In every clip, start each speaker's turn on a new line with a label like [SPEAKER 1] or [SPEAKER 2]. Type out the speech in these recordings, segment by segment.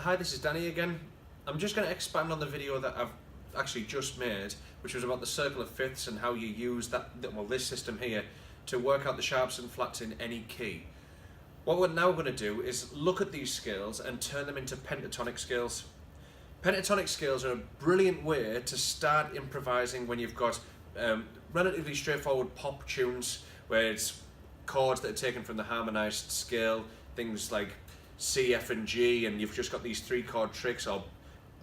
[SPEAKER 1] Hi, this is Danny again. I'm just going to expand on the video that I've actually just made, which was about the circle of fifths and how you use this system here to work out the sharps and flats in any key. What we're now going to do is look at these scales and turn them into pentatonic scales. Pentatonic scales are a brilliant way to start improvising when you've got relatively straightforward pop tunes where it's chords that are taken from the harmonized scale, things like C, F and G, and you've just got these 3-chord tricks, or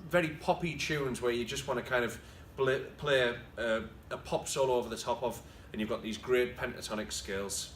[SPEAKER 1] very poppy tunes where you just want to kind of play a pop solo over the top of, and you've got these great pentatonic scales.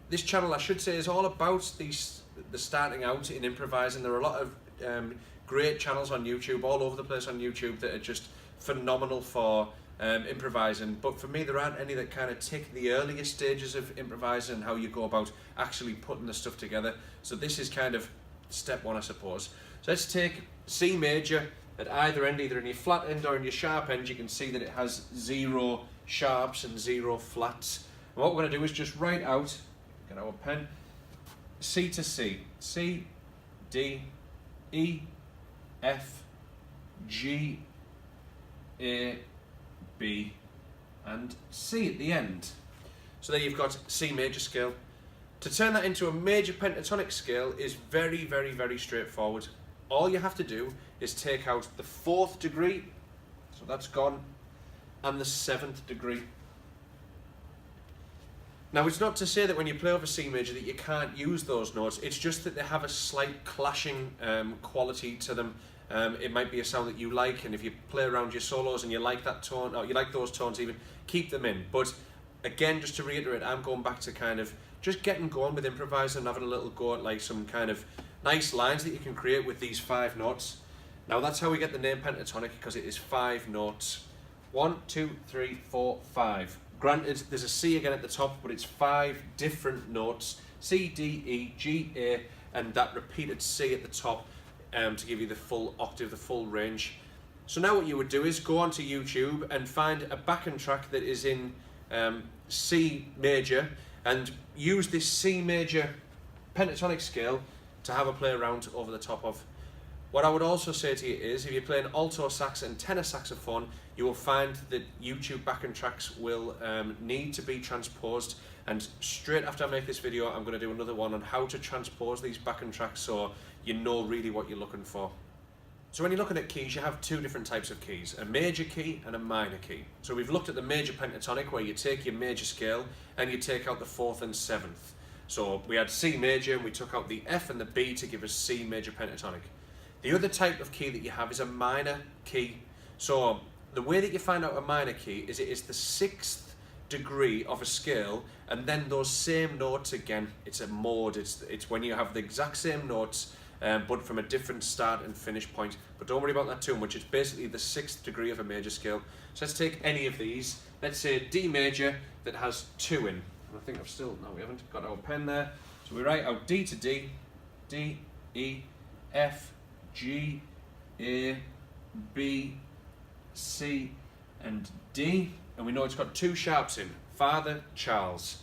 [SPEAKER 1] This channel, I should say, is all about the starting out in improvising. There are a lot of great channels on YouTube, all over the place on YouTube, that are just phenomenal for improvising, but for me there aren't any that kind of tick the earliest stages of improvising and how you go about actually putting the stuff together. So this is kind of step one, I suppose. So let's take C major at either end, either in your flat end or in your sharp end. You can see that it has 0 sharps and 0 flats. And what we're going to do is just write out, get our pen, C to C, C, D, E, F, G, A, B and C at the end. So there you've got C major scale. To turn that into a major pentatonic scale is very, very, very straightforward. All you have to do is take out the 4th degree, so that's gone, and the 7th degree. Now, it's not to say that when you play over C major that you can't use those notes, it's just that they have a slight clashing quality to them. It might be a sound that you like, and if you play around your solos and you like that tone, or you like those tones even, keep them in. But again, just to reiterate, I'm going back to kind of just getting going with improvising and having a little go at like some kind of nice lines that you can create with these 5 notes. Now that's how we get the name pentatonic, because it is 5 notes. 1, 2, 3, 4, 5. Granted, there's a C again at the top, but it's 5 different notes. C, D, E, G, A, and that repeated C at the top. To give you the full octave, the full range. So now what you would do is go onto YouTube and find a backing track that is in C major and use this C major pentatonic scale to have a play around over the top of. What I would also say to you is, if you're playing alto sax and tenor saxophone, you will find that YouTube backing tracks will need to be transposed, and straight after I make this video I'm going to do another one on how to transpose these backing tracks so you know really what you're looking for. So when you're looking at keys, you have 2 different types of keys, a major key and a minor key. So we've looked at the major pentatonic, where you take your major scale and you take out the 4th and 7th. So we had C major and we took out the F and the B to give us C major pentatonic. The other type of key that you have is a minor key. So the way that you find out a minor key is it is the 6th degree of a scale, and then those same notes again. It's a mode. It's when you have the exact same notes, but from a different start and finish point. But don't worry about that too much. It's basically the 6th degree of a major scale. So let's take any of these. Let's say D major that has 2 in. I think we haven't got our pen there. So we write out D to D, D, E, F, G, A, B, C, and D. And we know it's got 2 sharps in, Father, Charles.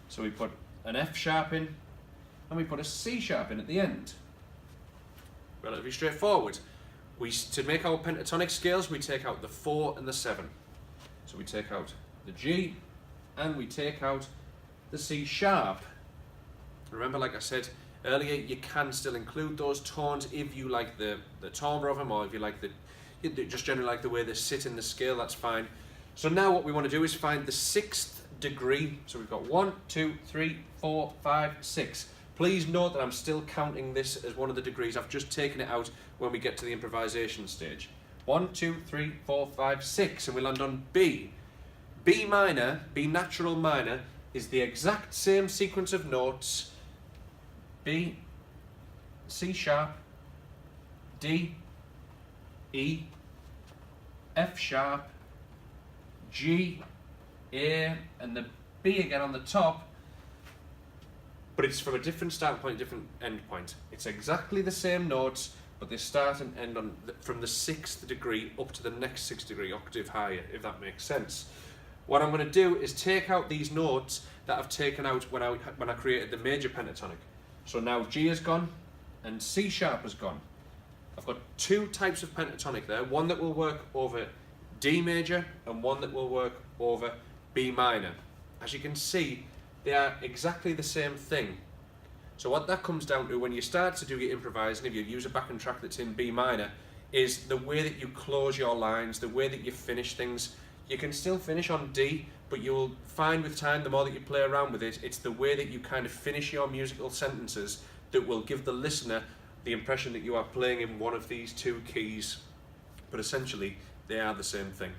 [SPEAKER 1] So we put an F sharp in, and we put a C sharp in at the end. Relatively straightforward. To make our pentatonic scales, we take out the 4 and the 7. So we take out the G, and we take out the C sharp. Remember, like I said earlier, you can still include those tones if you like the timbre of them, or if you like just generally like the way they sit in the scale, that's fine. So now what we want to do is find the 6th degree. So we've got 1, 2, 3, 4, 5, 6. Please note that I'm still counting this as one of the degrees. I've just taken it out when we get to the improvisation stage. 1, 2, 3, 4, 5, 6, and we land on B. B minor, B natural minor, is the exact same sequence of notes. B, C sharp, D, E, F sharp, G, A, and the B again on the top, but it's from a different start point, different end point. It's exactly the same notes, but they start and end from the 6th degree up to the next 6th degree octave higher, if that makes sense. What I'm going to do is take out these notes that I've taken out when I created the major pentatonic. So now G is gone, and C sharp has gone. I've got two types of pentatonic there, one that will work over D major and one that will work over B minor. As you can see, they are exactly the same thing. So what that comes down to when you start to do your improvising, if you use a backing track that's in B minor, is the way that you close your lines, the way that you finish things. You can still finish on D, but you'll find with time, the more that you play around with it, it's the way that you kind of finish your musical sentences that will give the listener the impression that you are playing in one of these two keys. But essentially, they are the same thing.